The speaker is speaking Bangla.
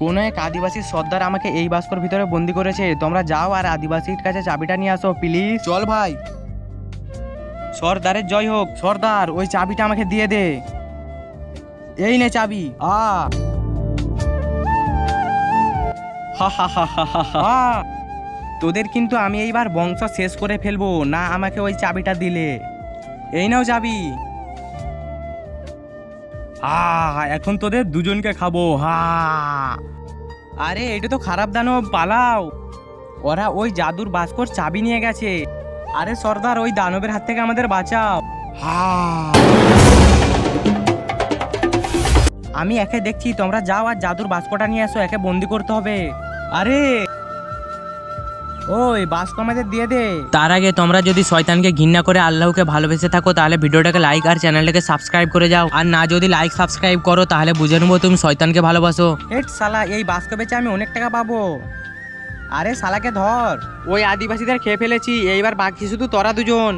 কোনো এক আদিবাসী সর্দার আমাকে এই বাস্কর ভিতরে বন্দি করেছে। তোমরা যাও আর আদিবাসীর কাছে চাবিটা নিয়ে আসো প্লিজ। চল ভাই। সর্দারের জয় হোক। সর্দার ওই চাবিটা আমাকে দিয়ে দে। এই নে চাবি। হা হা হা হা হা হা। তোদের কিন্তু আমি এইবার বংশ শেষ করে ফেলবো না আমাকে ওই চাবিটা দিলে। এই নাও চাবি। এখন তোদের দুজনকে খাবো। আরে এটা তো খারাপ দানব, পালাও। ওরা ওই জাদুর বাস্কর চাবি নিয়ে গেছে। আরে সর্দার ওই দানবের হাত থেকে আমাদের বাঁচাও। আমি একে দেখছি, তোমরা যাও আর জাদুর বাস্কটা নিয়ে আসো, একে বন্দি করতে হবে। আরে ওই বাস্ক আমাদের দিয়ে দে। তার আগে তোমরা যদি শয়তানকে ঘৃণা করে আল্লাহকে ভালোবেসে থাকো তাহলে ভিডিওটাকে লাইক আর চ্যানেলটাকে সাবস্ক্রাইব করে যাও। আর না যদি লাইক সাবস্ক্রাইব করো তাহলে বুঝে নেবো তুমি শয়তানকে ভালোবাসো। হেট শালা, এই বাস্ক বেচে আমি অনেক টাকা পাবো। আরে শালাকে ধর। ওই আদিবাসীদের খেয়ে ফেলেছি, এইবার বাকি শুধু তোরা দুজন।